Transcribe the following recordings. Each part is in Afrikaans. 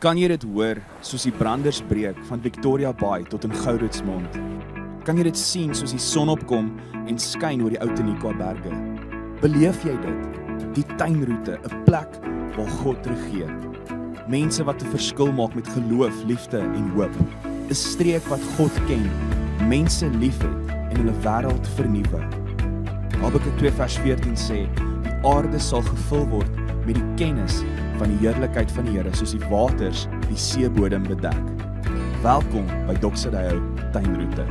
Kan jy dit hoor soos die branders breek van Victoria Bay tot in Gouritsmond? Kan jy dit sien soos die son opkom en skyn oor die Ou Tenikwa berge? Beleef jy dit? Die tuinroete, 'n plek waar God regeer. Mense wat 'n verskil maak met geloof, liefde en hoop. 'n Streek wat God ken, mense liefhet en hulle wêreld vernuwe. Habakuk 2 vers 14 sê, die aarde sal gevul word met die kennis van die heerlikheid van die Here, soos die waters die seebodem bedek. Welkom by Doxadeo Tuinroete.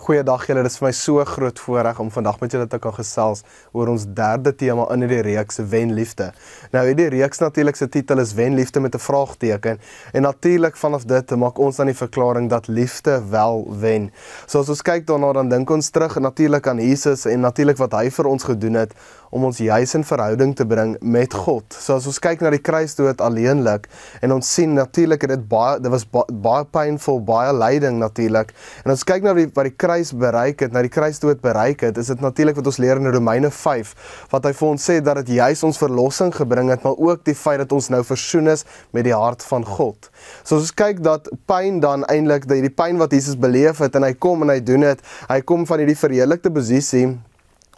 Goeiedag julle, dit is vir my so groot voorreg om vandag met julle te kan gesels oor ons derde tema in die reeks Wen Liefde. Nou hierdie reeks natuurlik se titel is Wen Liefde met 'n vraagteken en natuurlik vanaf dit maak ons dan die verklaring dat liefde wel wen. So as ons kyk daarna dan dink ons terug natuurlik aan Jesus en natuurlik wat hy vir ons gedoen het om ons juis in verhouding te bring met God. So as ons kyk na die kruisdood alleenlik en ons sien natuurlik dit was baie pynvol, baie lyding natuurlik. En ons kyk na wat die kruis bereik het, na die kruisdood bereik het, is dit natuurlik wat ons leer in Romeine 5, wat hy vir ons sê dat dit juis ons verlossing gebring het, maar ook die feit dat ons nou versoen is met die hart van God. So as ons kyk dat pyn dan eintlik, die pyn wat Jesus beleef het en hy kom en hy doen dit, hy kom van hierdie verheerlikte posisie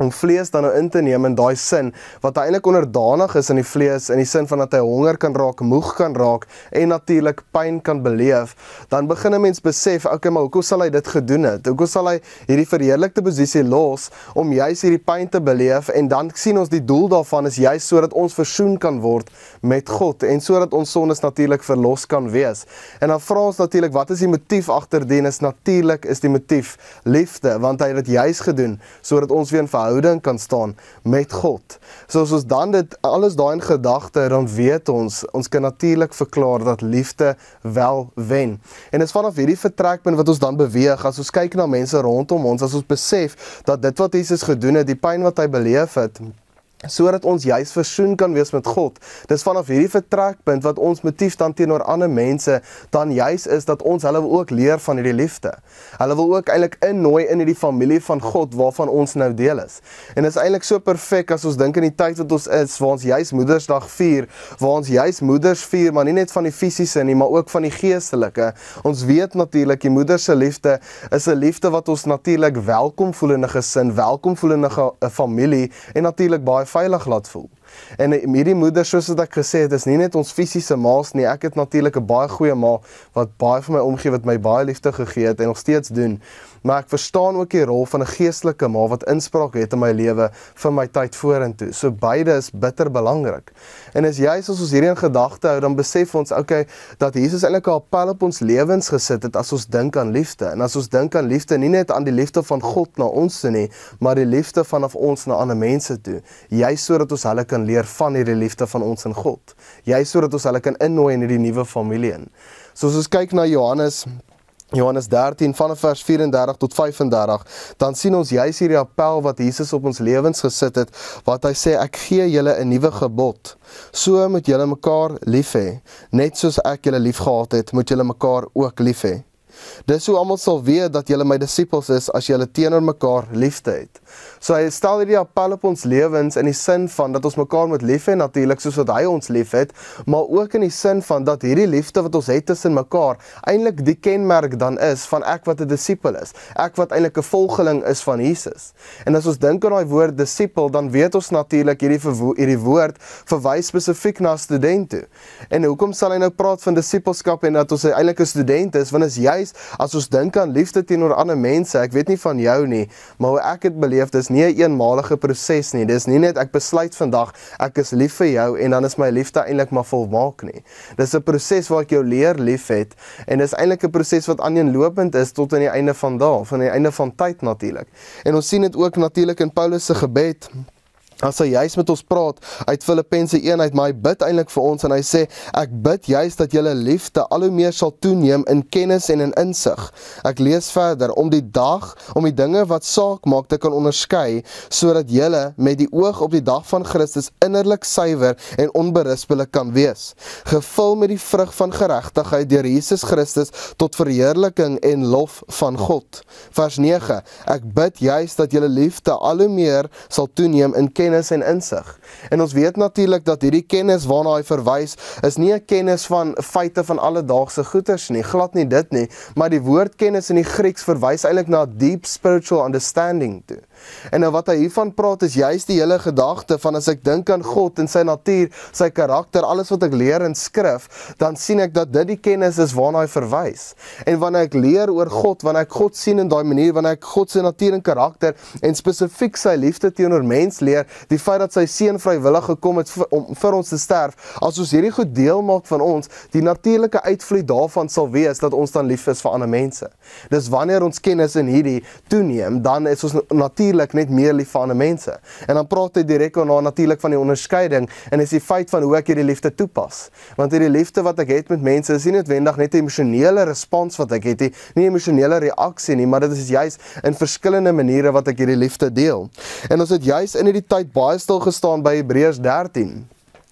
om vlees dan nou in te neem in daai sin, wat hy eintlik onderdanig is in die vlees, in die sin van dat hy honger kan raak, moeg kan raak, en natuurlik pyn kan beleef, dan begin 'n mens besef, okay, maar hoekom sal hy dit gedoen het? Hoekom sal hy hierdie verheerlikte posisie los, om juis hierdie pyn te beleef, en dan sien ons die doel daarvan is juis sodat ons versoen kan word met God, en sodat ons sondes natuurlik verlos kan wees. En dan vra ons natuurlik, wat is die motief agterdien? Natuurlik is die motief liefde, want hy het dit juis gedoen, sodat ons weer in verhouding kan staan met God. So as ons dan dit alles daai in gedagte, dan weet ons kan natuurlik verklaar dat liefde wel wen. En is vanaf hierdie vertrekpunt wat ons dan beweeg, as ons kyk na mense rondom ons, as ons besef dat dit wat Jesus gedoen het, die pyn wat hy beleef het, sodat ons juis versoen kan wees met God. Dis vanaf hierdie vertrekpunt wat ons motief dan teenoor ander mense dan juis is dat ons hulle wil ook leer van hierdie liefde. Hulle wil ook eintlik innooi in hierdie familie van God waarvan ons nou deel is. En is eintlik so perfek as ons dink in die tyd wat ons is, waar ons juis Moedersdag vier, waar ons juis moeders vier, maar nie net van die fisiese nie, maar ook van die geestelike. Ons weet natuurlik die moeder se liefde is 'n liefde wat ons natuurlik welkom voel in 'n gesin, welkom voel in 'n familie en natuurlik baie veilig laat voel. En hierdie moeder, soos wat ek gesê het, is nie net ons fisiese ma's nie, ek het natuurlik 'n baie goeie ma, wat baie vir my omgee, wat my baie liefde gegee het, en nog steeds doen, maar ek verstaan ook die rol van 'n geestelike ma, wat inspraak het in my lewe, vir my tyd vorentoe, so beide is bitter belangrik. En is juist as ons hierdie in gedagte hou, dan besef ons, okay, dat Jesus eintlik 'n appel op ons lewens gesit het, as ons dink aan liefde, en as ons dink aan liefde, nie net aan die liefde van God na ons toe nie, maar die liefde vanaf ons na ander mense toe, juist sodat ons hulle kan leer van hierdie liefde van ons en God, juist sodat ons hulle kan innooi in hierdie nuwe familie in. So as ons kyk na Johannes 13 vanaf vers 34 tot 35, dan sien ons juist hierdie appel wat Jesus op ons lewens gesit het, wat hy sê, ek gee julle 'n nuwe gebod, so moet julle mekaar lief hê, net soos ek julle lief gehad het, moet julle mekaar ook lief hê. Dis hoe almal sal weet dat julle my disippels is, as julle teenoor mekaar liefde het. So hy stel hierdie appel op ons lewens in die sin van dat ons mekaar moet lief hê, natuurlik soos wat hy ons lief het, maar ook in die sin van dat hierdie liefde wat ons het tussen mekaar, eintlik die kenmerk dan is van ek wat 'n disipel is, ek wat eintlik 'n volgeling is van Jesus. En as ons dink aan daai woord disipel, dan weet ons natuurlik hierdie woord verwys spesifiek na 'n student toe. En hoekom sal hy nou praat van disipelskap en dat ons eintlik 'n student is, want is juist as ons dink aan liefde teenoor ander mense, ek weet nie van jou nie, maar hoe ek het beleef, dis nie 'n eenmalige proses nie, dis nie net ek besluit vandag, ek is lief vir jou, en dan is my liefde eintlik maar volmaak nie. Dis 'n proses waar ek jou leer lief het, en dis eintlik 'n proses wat aaneenlopend is tot aan die einde van dae, van die einde van tyd natuurlik. En ons sien dit ook natuurlik in Paulus se gebed, as hy juist met ons praat uit Filippense 1 uit, maar hy bid eintlik vir ons en hy sê, ek bid juist dat julle liefde al hoe meer sal toeneem in kennis en in insig. Ek lees verder, om die dinge wat saak maak te kan onderskei, sodat julle met die oog op die dag van Christus innerlik suiwer en onberispelik kan wees, gevul met die vrug van geregtigheid deur Jesus Christus tot verheerliking en lof van God. Vers 9, ek bid juist dat julle liefde al hoe meer sal toeneem in kennis en insig. En ons weet natuurlik dat hierdie kennis waarna hy verwys, is nie 'n kennis van feite van alledaagse goeders nie, glad nie dit nie, maar die woord kennis in die Grieks verwys eintlik na deep spiritual understanding toe. En nou wat hy hiervan praat is juist die hele gedagte van as ek dink aan God en sy natuur, sy karakter, alles wat ek leer in skrif, dan sien ek dat dit die kennis is waarna hy verwys. En wanneer ek leer oor God, wanneer ek God sien in daai manier, wanneer ek God se natuur en karakter en spesifiek sy liefde teenoor mens leer, die feit dat sy seun vrywillig gekom het om vir ons te sterf, as ons hierdie goed deel maak van ons, die natuurlike uitvloei daarvan sal wees dat ons dan lief is vir ander mense. Dis wanneer ons kennis in hierdie toeneem, dan is ons natuurlik net meer lief vir ander mense. En dan praat hy direk daarna natuurlik van die onderskeiding en is die feit van hoe ek hierdie liefde toepas. Want hierdie liefde wat ek het met mense is nie noodwendig net 'n emosionele respons wat ek het, nie 'n emosionele reaksie nie, maar dit is juist in verskillende maniere wat ek hierdie liefde deel. En ons het juist in hierdie tyd baie stil gestaan by Hebreërs 13.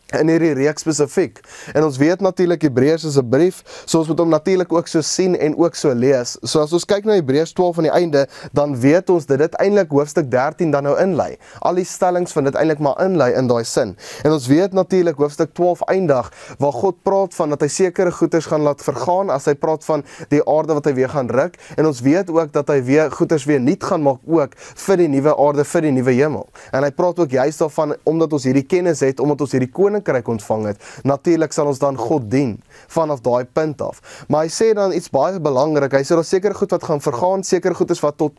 In hierdie reeks spesifiek. En ons weet natuurlik Hebreërs is 'n brief, so ons moet hom natuurlik ook so sien en ook so lees. So as ons kyk na Hebreërs 12 aan die einde, dan weet ons dat dit eintlik hoofstuk 13 dan nou inlei. Al die stellings van dit eintlik maar inlei in daai sin. En ons weet natuurlik hoofstuk 12 eindig waar God praat van dat hy sekere goeders gaan laat vergaan as hy praat van die aarde wat hy weer gaan ruk. En ons weet ook dat hy weer goeders weer nuut gaan maak ook vir die nuwe aarde, vir die nuwe hemel. En hy praat ook juist daarvan omdat ons hierdie kennis het, omdat ons hierdie koninkryk ontvang het, natuurlik sal ons dan God dien, vanaf daai punt af. Maar hy sê dan iets baie belangrik, hy sê daar seker goed wat gaan vergaan, seker goed is wat tot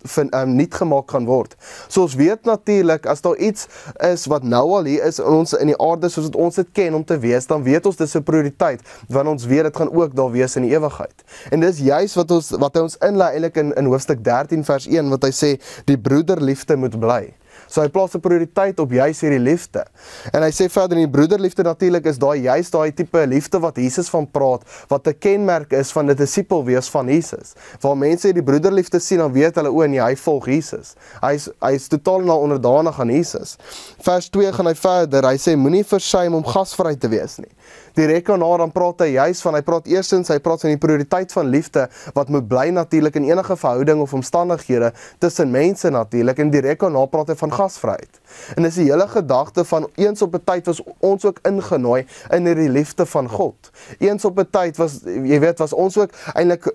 nuut gemaak gaan word. So ons weet natuurlik, as daar iets is wat nou al hier is, ons in die aarde soos wat ons dit ken om te wees, dan weet ons dis 'n prioriteit, want ons weet dit gaan ook daar wees in die ewigheid. En dis juist wat hy ons inlei eintlik in hoofstuk 13 vers 1, wat hy sê, die broederliefde moet bly. So hy plaas 'n prioriteit op juist hierdie liefde. En hy sê verder, in die broederliefde natuurlik is daai juist daai tipe liefde wat Jesus van praat, wat 'n kenmerk is van 'n disipel wees van Jesus. Waar mense hierdie broederliefde sien, dan weet hulle, nee, hy volg Jesus. Hy is totaal en al onderdanig aan Jesus. Vers 2 gaan hy verder, hy sê, moenie versuim om gasvry te wees nie. Direk daarna dan praat hy praat eerstens van die prioriteit van liefde, wat moet bly natuurlik in enige verhouding of omstandighede, tussen mense natuurlik, en direk daarna praat hy van gasvryheid. En dis die hele gedagte van, eens op 'n tyd was ons ook ingenooi in hierdie liefde van God. Eens op 'n tyd was ons ook eintlik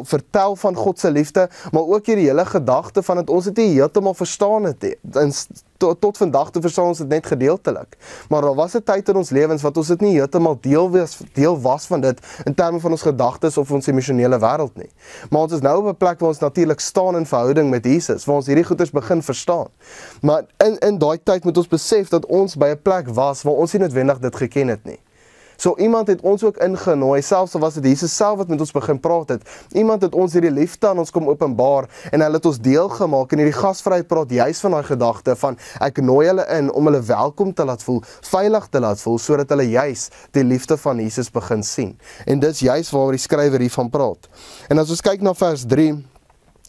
vertel van God se liefde, maar ook hierdie hele gedagte van dat ons dit nie heeltemal verstaan het. En tot vandag te verstaan ons dit net gedeeltelik. Maar daar was 'n tyd in ons lewens wat ons dit nie heeltemal deel was van dit in terme van ons gedagtes of ons emosionele wêreld nie. Maar ons is nou op 'n plek waar ons natuurlik staan in verhouding met Jesus, waar ons hierdie goeders begin verstaan. Maar in daai tyd moet ons besef dat ons by 'n plek was waar ons nie noodwendig dit geken het nie. So iemand het ons ook ingenooi, selfs al was dit Jesus self wat met ons begin praat het. Iemand het ons hierdie liefde aan ons kom openbaar en hulle het ons deel gemaak en hierdie gasvryheid praat juis van daai gedagte van ek nooi hulle in om hulle welkom te laat voel, veilig te laat voel, sodat hulle juis die liefde van Jesus begin sien. En dis juis waar die skrywer hiervan praat. En as ons kyk na vers 3,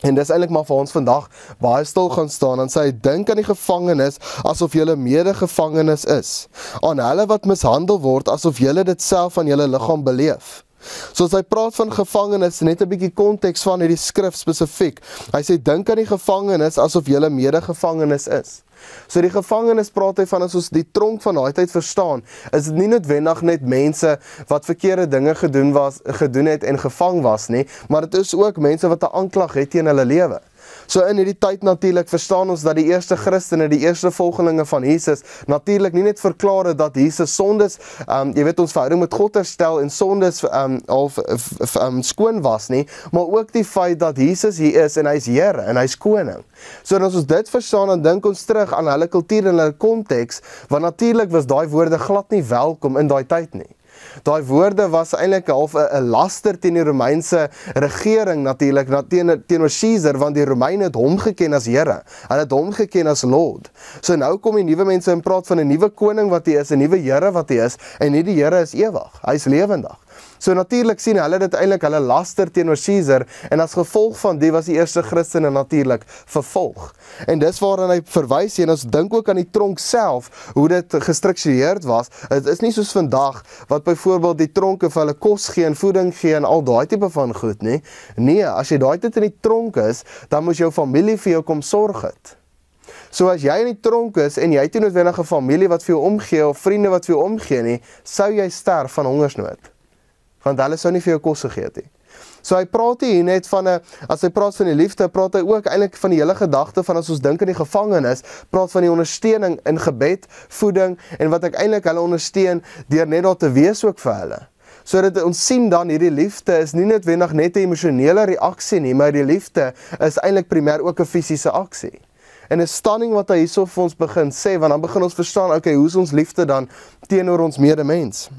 en dis eintlik maar vir ons vandag baie stil gaan staan, en sê hy, dink aan die gevangenes asof julle mede-gevangenes is, aan hulle wat mishandel word asof julle dit self aan julle liggaam beleef. So as hy praat van gevangenes, net 'n bietjie konteks van hierdie skrif spesifiek. Hy sê, dink aan die gevangenes asof julle mede-gevangenes is. So die gevangenes praat hy van, as ons die tronk van daai tyd verstaan, is dit nie noodwendig net mense wat verkeerde dinge gedoen het en gevang was nie, maar dit is ook mense wat 'n aanklag het teen hulle lewe. So in hierdie tyd natuurlik verstaan ons dat die eerste Christene, die eerste volgelinge van Jesus, natuurlik nie net verklaar het dat Jesus sondes, ons verhouding met God herstel en sondes skoon was nie, maar ook die feit dat Jesus hier is en hy is Here en hy is koning. So as ons dit verstaan, dan dink ons terug aan hulle kultuur en hulle konteks, want natuurlik was daai woorde glad nie welkom in daai tyd nie. Daai woorde was eintlik half 'n laster teen die Romeinse regering natuurlik, teenoor Caesar, want die Romeine het hom geken as Here. Hulle het hom geken as Lord. So nou kom die nuwe mense en praat van 'n nuwe koning wat hy is, 'n nuwe Here wat hy is, en nie die Here is ewig, hy is lewendig. So natuurlik sien hulle dit eintlik hulle laster teenoor Caesar, en as gevolg van die was die eerste Christene natuurlik vervolg. En dis waaraan hy verwys, en ons dink ook aan die tronk self, hoe dit gestruktureerd was. Het is nie soos vandag, wat byvoorbeeld die tronke vir hulle kos gee en voeding gee en al daai tipe van goed nie. Nee, as jy daai tyd in die tronk is, dan moes jou familie vir jou kom sorg het. So as jy in die tronk is, en jy het nie noodwendig 'n familie wat vir jou omgee, of vriende wat vir jou omgee nie, sou jy sterf van hongersnood. Want hulle sou nie vir jou kos gegee het nie. So hy praat hier net van, as hy praat van die liefde, praat hy ook eintlik van die hele gedagte van, as ons dink in die gevangenis, praat van die ondersteuning in gebed, voeding, en wat ek eintlik hulle ondersteun, deur net daar te wees ook vir hulle. So dat ons sien dan, hierdie liefde is nie noodwendig net 'n emosionele reaksie nie, maar die liefde is eintlik primêr ook 'n fisiese aksie. En 'n stunning wat hy hierso vir ons begin sê, want dan begin ons verstaan, okay, hoe is ons liefde dan teenoor ons medemens?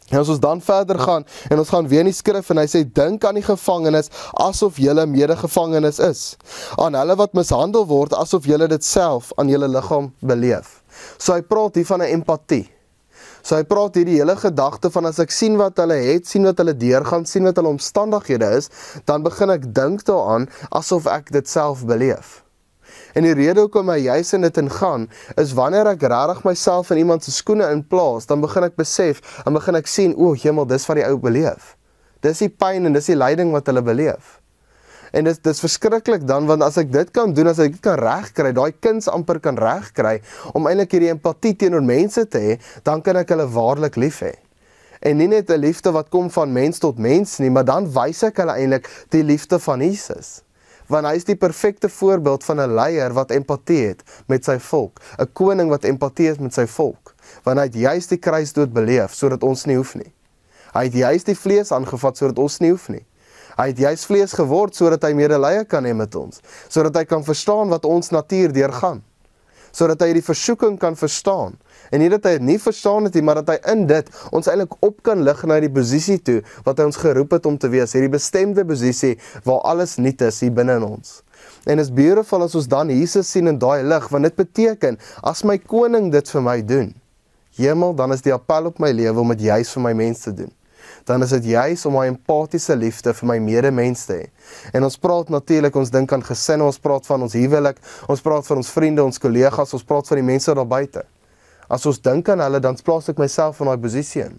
En as ons dan verder gaan, en ons gaan weer in die skrif, en hy sê, dink aan die gevangenes, asof julle medegevangenes is. Aan hulle wat mishandel word, asof julle dit self aan julle liggaam beleef. So hy praat hier van 'n empatie. So hy praat hier die hele gedagte van, as ek sien wat hulle het, sien wat hulle deurgaan, sien wat hulle omstandighede is, dan begin ek dink daaraan, asof ek dit self beleef. En die rede hoekom hy juis in dit ingaan, is wanneer ek regtig myself in iemand se skoene inplaas, dan begin ek besef, dan begin ek sien, o, hemel, dis wat die ou beleef. Dis die pyn en dis die lyding wat hulle beleef. En dis verskriklik dan, want as ek dit kan doen, as ek dit kan regkry, daai kinds amper kan regkry, om eintlik hierdie empatie teenoor mense te hê, dan kan ek hulle waarlik lief hê. En nie net 'n liefde wat kom van mens tot mens nie, maar dan wys ek hulle eintlik die liefde van Jesus. Want hy is die perfekte voorbeeld van 'n leier wat empatie het met sy volk, 'n koning wat empatie het met sy volk, want hy het juist die kruisdood beleef, sodat ons nie hoef nie. Hy het juist die vlees aangevat, sodat ons nie hoef nie. Hy het juist vlees geword, sodat hy medelee kan hê met ons, sodat hy kan verstaan wat ons natuur deurgaan, sodat hy die versoeking kan verstaan, en nie dat hy het nie verstaan het nie, maar dat hy in dit ons eintlik op kan lig na die posisie toe, wat hy ons geroep het om te wees, hierdie bestemde posisie, waar alles nuut is hier binne in ons. En is beautiful as ons dan Jesus sien in daai lig, want dit beteken, as my koning dit vir my doen, hemel, dan is die appel op my lewe om dit juis vir my mens te doen. Dan is dit juis om my empathiese liefde vir my medemens te hê. En ons praat natuurlik, ons dink aan gesinne, ons praat van ons huwelik, ons praat van ons vriende, ons kollegas, ons praat van die mense daar buite. As ons dink aan hulle, dan plaas ek myself in daai posisie in.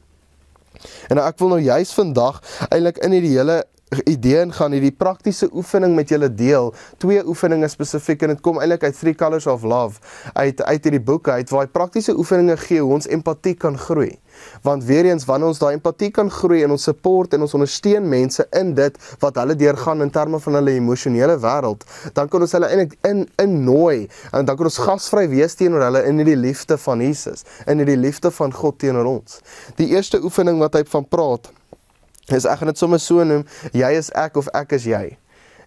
En ek wil nou juis vandag eintlik in hierdie hele idee ingaan, hierdie praktiese oefening met julle deel, 2 oefeninge spesifiek, en dit kom eintlik uit 3 Colors of Love, uit hierdie boek uit, waar hy praktiese oefeninge gee, hoe ons empatie kan groei. Want weer eens, wanneer ons daai empatie kan groei, en ons support, en ons ondersteun mense in dit, wat hulle deurgaan in terme van hulle emosionele wêreld, dan kan ons hulle eintlik innooi, en dan kan ons gasvry wees teenoor hulle in die liefde van Jesus, in die liefde van God teenoor ons. Die eerste oefening wat hy van praat, is ek gaan dit sommer so noem, jy is ek of ek is jy.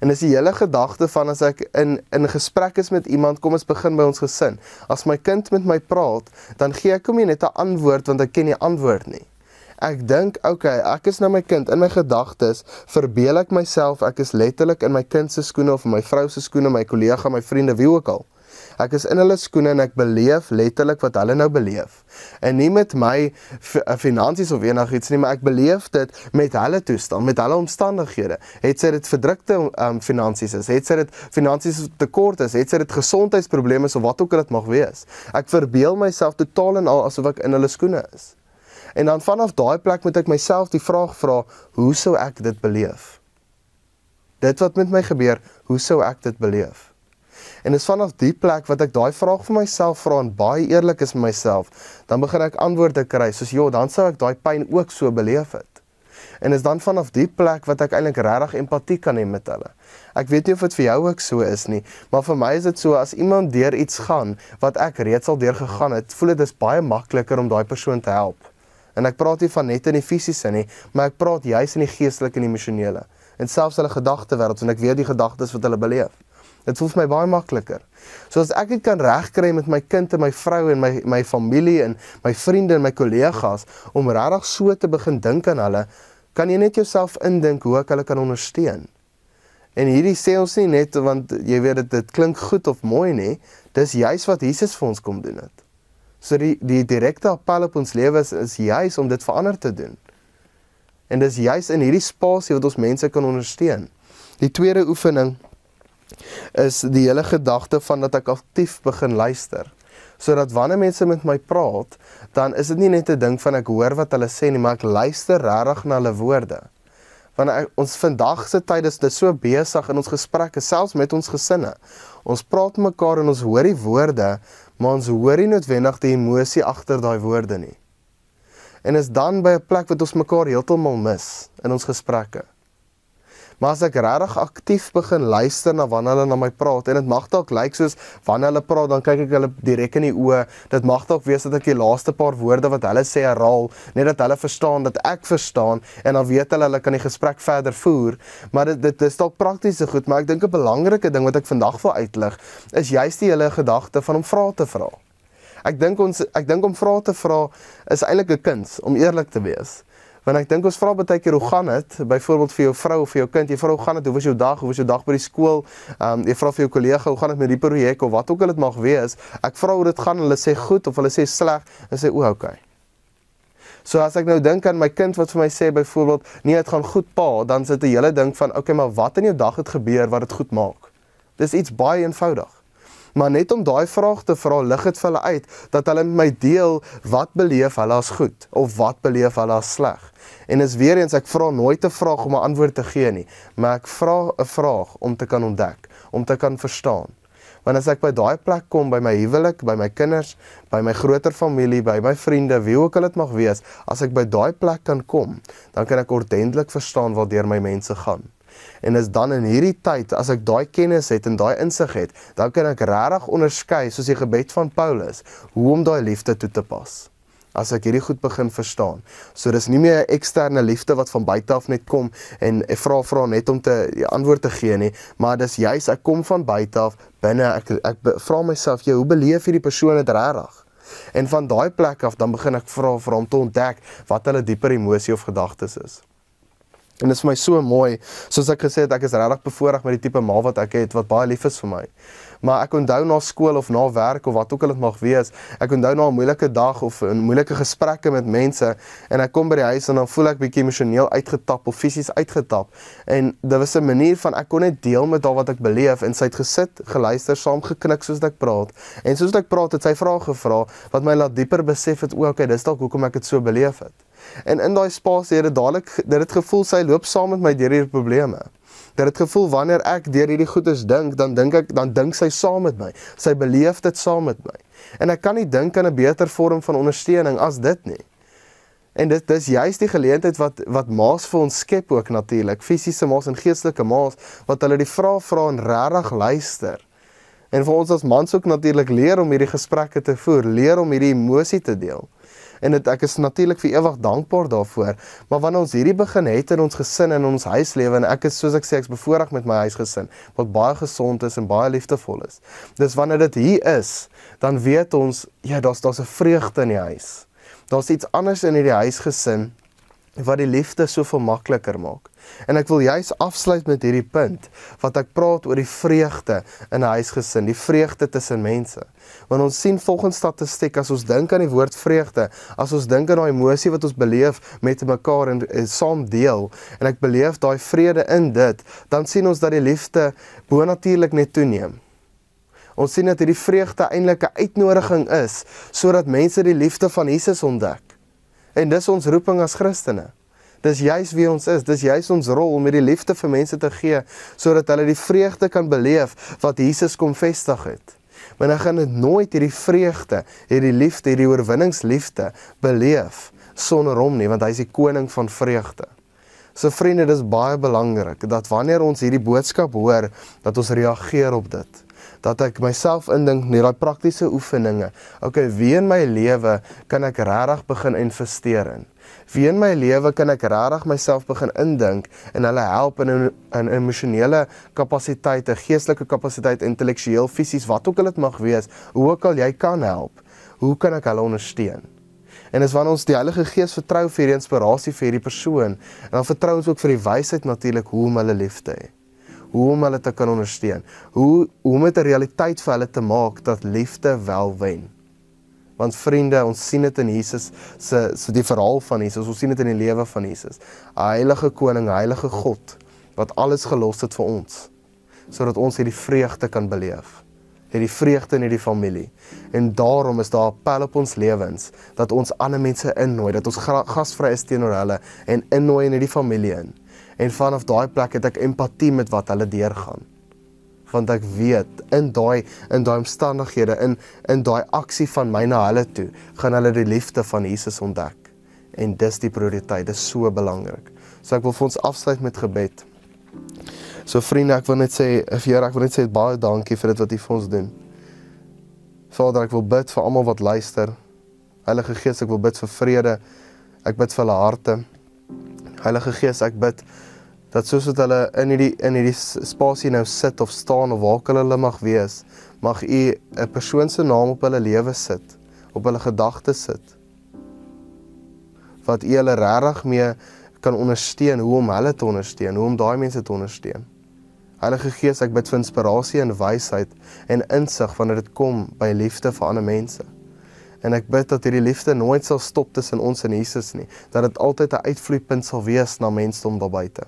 En dis die hele gedagte van as ek in gesprek is met iemand, kom ons begin by ons gesin. As my kind met my praat, dan gee ek hom nie net 'n antwoord, want ek ken nie antwoord nie. Ek dink, okay, ek is nou my kind, in my gedagtes, verbeel ek myself, ek is letterlik in my kind se skoene, of in my vrou se skoene, my kollega, my vriende, wie ook al. Ek is in hulle skoene en ek beleef letterlik wat hulle nou beleef. En nie met my finansies of enigiets nie, maar ek beleef dit met hulle toestand, met hulle omstandighede. Het sy dit verdrukte finansies is, het sy dit finansies tekort is, het sy dit gesondheidsprobleme is, of wat ook dit mag wees. Ek verbeel myself totaal en al asof ek in hulle skoene is. En dan vanaf daai plek moet ek myself die vraag vra, hoe sou ek dit beleef? Dit wat met my gebeur, hoe sou ek dit beleef? En is vanaf die plek wat ek daai vraag vir myself vra en baie eerlik is met myself, dan begin ek antwoorde kry, soos dan sou ek daai pyn ook so beleef het. En is dan vanaf die plek wat ek eintlik regtig empatie kan hê met hulle. Ek weet nie of dit vir jou ook so is nie, maar vir my is dit so, as iemand deur iets gaan, wat ek reeds al deur gegaan het, voel dit is baie makliker om daai persoon te help. En ek praat nie van net in die fisiese nie, maar ek praat juis in die geestelike en emosionele. En selfs hulle gedagtewêreld, want ek weet die gedagtes wat hulle beleef. Dit voel vir my baie makliker. So as ek dit kan regkry met my kind en my vrou en my familie en my vriende en my kollegas, om regtig so te begin dink aan hulle, kan jy net jouself indink hoe ek hulle kan ondersteun. En hierdie sê ons nie net, want jy weet dit klink goed of mooi nie, dis juis wat Jesus vir ons kom doen het. So die direkte appel op ons lewe is juis om dit vir ander te doen. En dis juis in hierdie spasie wat ons mense kan ondersteun. Die tweede oefening is die hele gedagte van dat ek aktief begin luister. Sodat wanneer mense met my praat, dan is dit nie net 'n ding van ek hoor wat hulle sê nie, maar ek luister regtig na hulle woorde. Want ons vandag se tyd is dit so besig in ons gesprekke, selfs met ons gesinne. Ons praat mekaar en ons hoor die woorde, maar ons hoor nie noodwendig die emosie agter daai woorde nie. En is dan by 'n plek wat ons mekaar heeltemal mis in ons gesprekke. Maar as ek regtig aktief begin luister na wanneer hulle na my praat, en dit mag dalk lyk soos wanneer hulle praat, dan kyk ek hulle direk in die oë, dit mag dalk wees dat ek die laaste paar woorde wat hulle sê herhaal, net dat hulle verstaan, dat ek verstaan, en dan weet hulle kan die gesprek verder voer, maar dit is dalk praktiese goed, maar ek dink 'n belangrike ding wat ek vandag wil uitlig, is juist die hele gedagte van om vrae te vra. Ek dink om vrae te vra is eintlik 'n kuns, om eerlik te wees. Want ek dink ons vra baie keer hoe gaan dit, byvoorbeeld vir jou vrou of vir jou kind, jy vra hoe gaan dit, hoe was jou dag by die skool, jy vra vir jou kollega hoe gaan dit met die projek of wat ook al dit mag wees, ek vra hoe dit gaan, hulle sê goed of hulle sê sleg, en sê okay. So as ek nou dink aan my kind wat vir my sê byvoorbeeld, nee, dit gaan goed pa, dan sit 'n hele ding van, okay, maar wat in jou dag het gebeur wat dit goed maak? Dis iets baie eenvoudig. Maar net om daai vraag te vra, lig dit vir hulle uit, dat hulle met my deel, wat beleef hulle as goed, of wat beleef hulle as sleg. En is weer eens, ek vra nooit 'n vraag om 'n antwoord te gee nie, maar ek vra 'n vraag om te kan ontdek, om te kan verstaan. Want as ek by daai plek kom, by my huwelik, by my kinders, by my groter familie, by my vriende, wie ook al dit mag wees, as ek by daai plek kan kom, dan kan ek ordentlik verstaan waartoe my mense gaan. En is dan in hierdie tyd, as ek daai kennis het en daai insig het, dan kan ek regtig onderskei, soos die gebed van Paulus, hoe om daai liefde toe te pas. As ek hierdie goed begin verstaan. So dis nie meer 'n eksterne liefde wat van buite af net kom en ek vra net om te antwoord te gee nie, maar dis juis ek kom van buite af, binne ek vra myself, hoe beleef hierdie persoon dit regtig? En van daai plek af dan begin ek vra om te ontdek wat hulle dieper emosie of gedagtes is. En dit is vir my so mooi, soos ek gesê het, ek is regtig bevoorreg met die tipe ma wat ek het, wat baie lief is vir my. Maar ek onthou na skool of na werk of wat ook al dit mag wees, ek onthou na 'n moeilike dag of 'n moeilike gesprekke met mense, en ek kom by die huis en dan voel ek bietjie emosioneel uitgetap of fisies uitgetap. En dit was 'n manier van, ek kon net deel met haar wat ek beleef, en sy het gesit, geluister, saam geknik soos ek praat. En soos ek praat, het sy vrae gevra, wat my laat dieper besef het, okay, dis dalk hoekom ek dit so beleef het. En in daai spasie het dit dadelik, dit het gevoel, sy loop saam met my deur hierdie probleme. Dit het gevoel, wanneer ek deur hierdie goedes dink, dan dink sy saam met my. Sy beleef dit saam met my. En ek kan nie dink aan 'n beter vorm van ondersteuning as dit nie. En dit is juist die geleentheid wat maas vir ons skep ook natuurlik, fisiese maas en geestelike maas, wat hulle die vrae vra en regtig luister. En vir ons as mans ook natuurlik leer om hierdie gesprekke te voer, leer om hierdie emosie te deel. En ek is natuurlik vir ewig dankbaar daarvoor, maar wanneer ons hierdie begin het in ons gesin en in ons huislewe, en ek is, soos ek sê, ek is bevoorreg met my huisgesin, wat baie gesond is en baie liefdevol is. Dus wanneer dit hier is, dan weet ons, daar's 'n vreugde in die huis. Daar's iets anders in hierdie huisgesin, wat die liefde soveel makliker maak. En ek wil juist afsluit met hierdie punt, wat ek praat oor die vreugde in 'n huisgesin, die vreugde tussen mense. Want ons sien volgens statistiek, as ons dink aan die woord vreugde, as ons dink aan daai emosie wat ons beleef met mekaar en saam deel, en ek beleef daai vrede in dit, dan sien ons dat die liefde bonatuurlik net toeneem. Ons sien dat hierdie vreugde eintlik 'n uitnodiging is, sodat mense die liefde van Jesus ontdek. En dis ons roeping as Christene. Dis juis wie ons is, dis juis ons rol om hierdie liefde vir mense te gee, sodat hulle die vreugde kan beleef wat Jesus kom vestig het. Want ek gaan dit nooit hierdie vreugde, hierdie liefde, hierdie oorwinningsliefde beleef sonder hom nie, want hy is die koning van vreugde. So vriende, dis baie belangrik, dat wanneer ons hierdie boodskap hoor, dat ons reageer op dit. Dat ek myself indink, nie daai praktiese oefeninge, okay, wie in my lewe kan ek regtig begin investeer in? Wie in my lewe kan ek regtig myself begin indink en hulle help in 'n emosionele kapasiteit, 'n geestelike kapasiteit, intellektueel, fisies, wat ook al dit mag wees, hoe ook al jy kan help, hoe kan ek hulle ondersteun? En is wanneer ons die Heilige Gees vertrou vir die inspirasie vir hierdie persoon, en dan vertrou ons ook vir die wysheid natuurlik hoe om hulle lief te hê, hoe om hulle te kan ondersteun, hoe om dit 'n realiteit vir hulle te maak dat liefde wel wen. Want vriende, ons sien dit in Jesus se die verhaal van Jesus, ons sien dit in die lewe van Jesus. 'n Heilige koning, 'n heilige God wat alles gelos het vir ons, sodat ons hierdie vreugde kan beleef. Hierdie vreugde in hierdie familie. En daarom is daar 'n appel op ons lewens dat ons ander mense innooi, dat ons gasvry is teenoor hulle en innooi in hierdie familie in. En vanaf daai plek het ek empatie met wat hulle deurgaan. Want ek weet, in daai omstandighede, in daai aksie van my na hulle toe, gaan hulle die liefde van Jesus ontdek. En dis die prioriteit, dis so belangrik. So ek wil vir ons afsluit met gebed. So vriende, ek wil net sê, baie dankie vir dit wat U vir ons doen. Vader, ek wil bid vir almal wat luister. Heilige Gees, ek wil bid vir vrede. Ek bid vir hulle harte. Heilige Gees, ek bid dat soos wat hulle in hierdie spasie nou sit of staan of waar hulle mag wees, mag U 'n persoon se naam op hulle lewe sit, op hulle gedagtes sit. Wat U hulle regtig mee kan ondersteun, hoe om hulle te ondersteun, hoe om daai mense te ondersteun. Heilige Gees, ek bid vir inspirasie en wysheid en insig wanneer dit kom by liefde vir ander mense. En ek bid dat hierdie liefde nooit sal stop tussen ons en Jesus nie, dat dit altyd 'n uitvloeipunt sal wees na mensdom daar buite.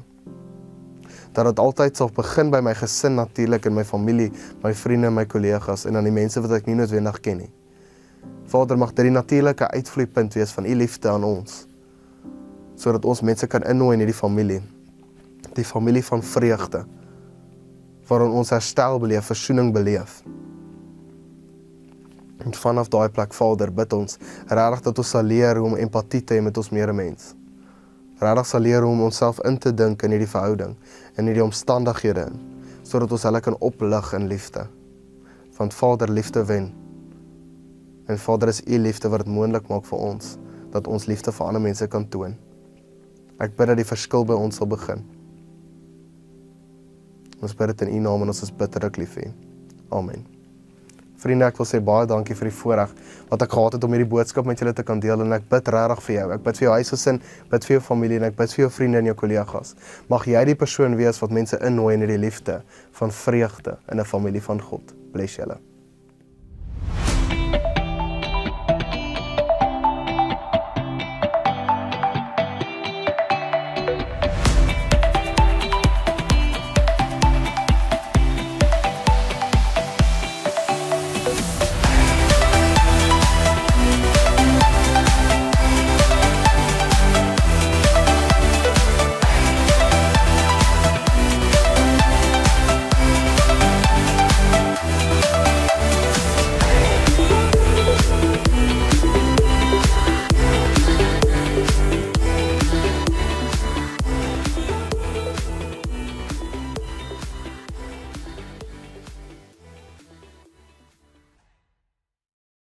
Dat dit altyd sal begin by my gesin natuurlik, in my familie, my vriende en my kollegas en aan die mense wat ek nie noodwendig ken nie. Vader, mag dit die natuurlike uitvloeipunt wees van U liefde aan ons, sodat ons mense kan innooi in hierdie die familie van vreugde, waarin ons herstel beleef, versoening beleef. En vanaf daai plek, Vader, bid ons regtig dat ons sal leer hoe om empatie te hê met ons medemens. Regtig sal leer hoe om onsself in te dink in hierdie verhouding, in hierdie omstandighede, sodat ons hulle kan oplig in liefde. Want Vader, liefde wen. En Vader, is U liefde wat dit moontlik maak vir ons, dat ons liefde vir ander mense kan toon. Ek bid dat die verskil by ons sal begin. Ons bid dit in U naam en ons is bitterlik lief vir U. Amen. Vriende, ek wil sê baie dankie vir die voorreg wat ek gehad het om hierdie boodskap met julle te kan deel, en ek bid regtig vir jou. Ek bid vir jou huisgesin, bid vir jou familie en ek bid vir jou vriende en jou kollegas. Mag jy die persoon wees wat mense innooi in hierdie liefde van vreugde in 'n familie van God. Bless julle.